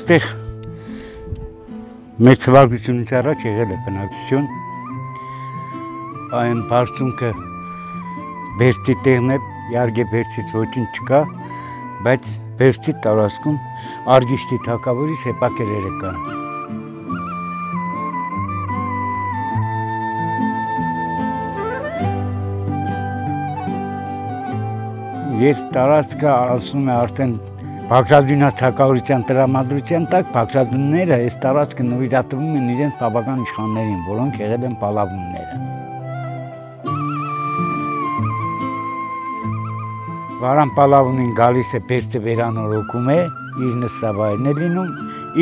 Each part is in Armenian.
Այստեղ մեր թվարկությունից առաջ եղել է բնակություն, այն բարձունքը Բերդի տեղն է, իհարկե Բերդից ոչինչ չկա, բայց Բերդի տարածքում Արգիշտի թագավորից հեպակերերը կան։ Երբ տարածքը ասում է արդեն Բագրատունյաց թագավորության տրամադրության տակ, բագրատունները այս տարածքը նվիրատվում են իրենց բավական իշխաններին, որոնք եղել են պալավունները։ Վարան Պալավունին գալիս է Բերդը վերանորոգում է, իր նստավայրն է լինում,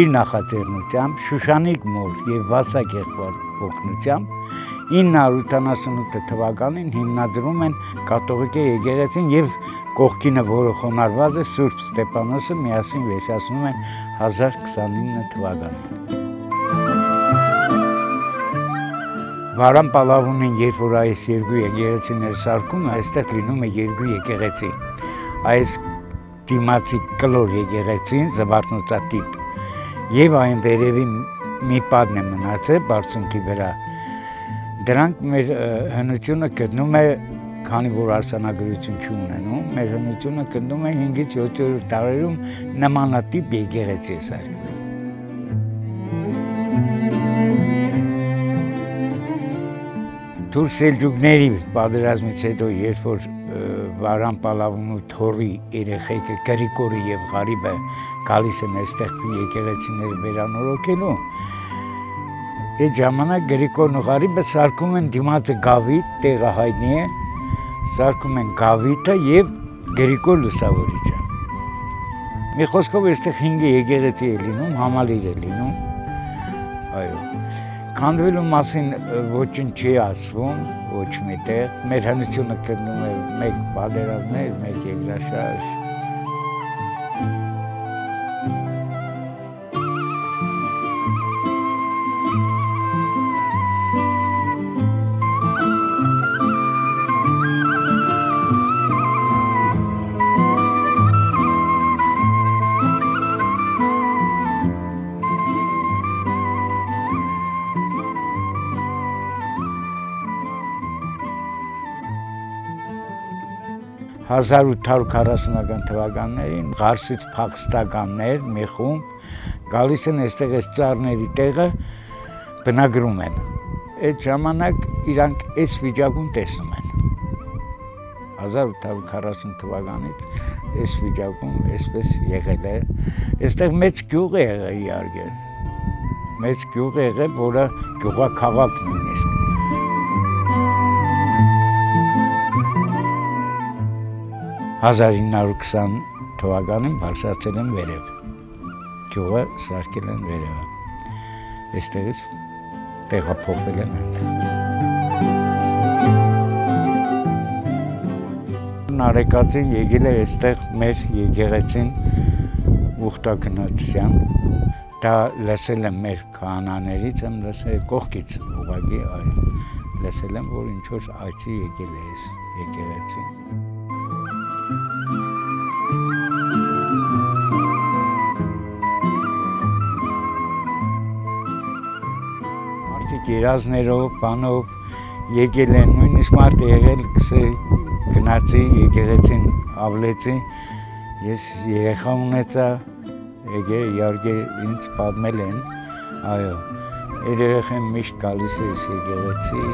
իր նախաձեռնությամբ, Շուշանիկ Մոր և Վասակ եղբոր օգնությամբ 988 թվականին հիմնադրում են կաթողիկե եկեղեցին և կողքինը, որը խոնարհված է, Սուրբ Ստեփանոսը միասին վերջացնում են 1029 թվականին։ Վարան Պալավունին, երբ որ այս երկու եկեղեցիները սարքում, այստեղ լինում է երկու եկեղեցի։ Այս դիմացի կլոր եկեղեցին, զվարթնոցատիպ, և այն վերևի մի պատն է մնացել բարձունքի վրա։ Դրանք մեր հնությունը գտնում է, քանի որ արձանագրություն չունենում, մեր հնությունը գտնում է 5-ից 7-րդ դարերում նմանատիպ եկեղեցի է սարքվել։ Թուրք սելջուկների պատերազմից հետո, երբ որ Վարան Պալավունու թոռի երեխեքը Գրիգորը և Ղարիբը գալիս են այստեղ եկեղեցիները վերանորոգելու, այդ ժամանակ Գրիգորն ու Ղարիբը սարքում են դիմացը Գավիթ, տեղը հայտնի է, սարքում են Գավիթը և Գրիգոր Լուսավորիչը։ Մի խոսքով այստեղ 5 եկեղեցի է լինում, համալիր է լինում, այո։ Քանդվելու մասին ոչինչ չի ասվում, ոչ մի տեղ, մեր հնությունը գտնում է մեկ պատերազմներ, մեկ երկրաշարժ։ Հազար 840-ական թվականներին Ղարսից փախստականներ մի խումբ գալիս են այստեղ այս ծառների տեղը բնագրում են։ Այդ ժամանակ իրանք այս վիճակում տեսնում են։ 1840 թվականից այս վիճակում այսպես եղել է։ Այստեղ մեծ գյուղ է եղել իհարկե։ Մեծ գյուղ է եղել, որը գյուղաքաղաք նույնիսկ։ 1920 թվականին բարձրացել են վերև, գյուղը սարքել են վերևը, այստեղից տեղափոխվել են այնտեղ։ Նարեկացին եկել է այստեղ մեր եկեղեցին ուխտագնացության, դա լսել եմ մեր քահանաներից, եմ լսել կողքից ուղղակի, այո, լսել եմ, որ ինչ-որ այցի եկել է այս եկեղեցին։ Մարդիկ երազներով, բանով եկել են, նույնիսկ մարդ է եղել, գնացի, եկեղեցին ավլեցի, ես երեխա ունեցա, իհարկե ինձ պատմել են, այո, այդ երեխան միշտ գալիս է այս եկեղեցի։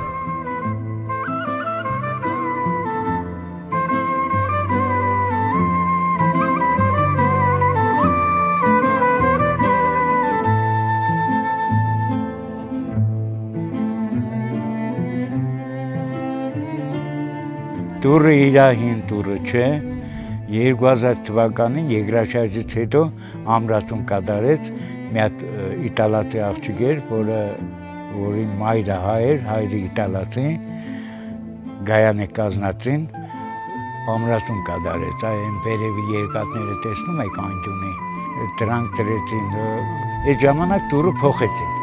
Դուրը իր հին դուրը չէ, 2000 թվականին երկրաշարժից հետո ամրացում կատարեց մի հատ իտալացի աղջիկ էր, որի մայրը հայ էր, հայրը իտալացի, Գայանե կազնացին, ամրացում կատարեց, այն վերևի երկաթները տեսնում եք անկյունի, դրանք դրեցին, այդ ժամանակ դուրը փոխեցին։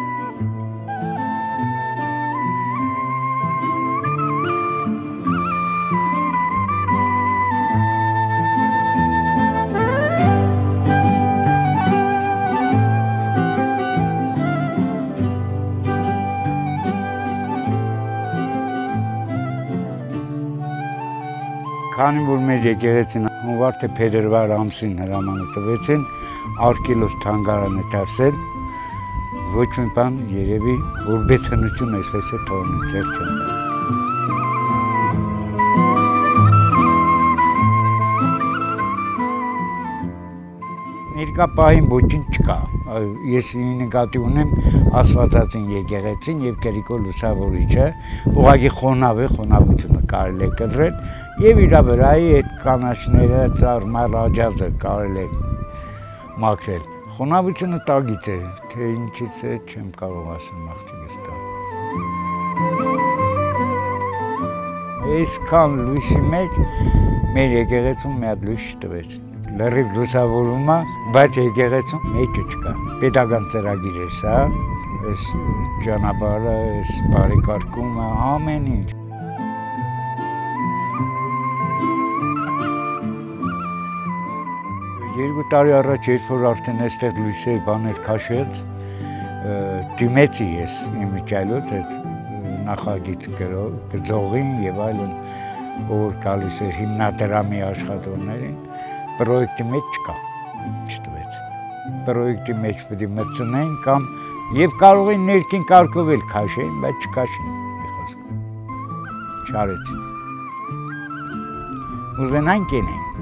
Քանի որ մեր եկեղեցին հունվար թե փետրվար ամսին հրամանը տվեցին, արկելոս թանգարանը դարձել, ոչ մի բան երևի որպես հնություն այսպես է թողնել ձեր չեն տա։ Ներկա պահին ոչինչ չկա, ես նկատի ունեմ Աստվածածին եկեղեցին և Կերիկո լուսավորիչը, ուղղակի խոնավ է, խոնավությունը կարելի է կտրել և իր վրայի այդ կանաչները, ծառմալ աջածը կարելի է մաքրել։ Խոնավությունը տագից է, թե ինչից է, չեմ կարող ասեմ աղջիկս տա։ Այսքան լույսի մեջ մեր եկեղեցում մի հատ լույս չտվեցին։ Լրիվ լուսավորում է, բայց եկեղեցում մեջը չկա։ Պետական ծրագիր է սա, այս ճանապարհը, այս բարեկարգումը, ամեն ինչ։ 2 տարի առաջ, երբ որ արդեն այստեղ լույսեր բաներ քաշեց, դիմեցի ես իմիջայլոց այդ նախագիծ գծողին եւ այլն, որ գալիս էր հիմնադրամի աշխատողներին, պրոյեկտի մեջ չկա, չտվեց։ Պրոյեկտի մեջ պետք է մտցնեն կամ եւ կարող են ներքին կարգով էլ քաշեն, բայց չքաշեն, մի խոսքով։ Չարեցին։ Ուզենան կենեն։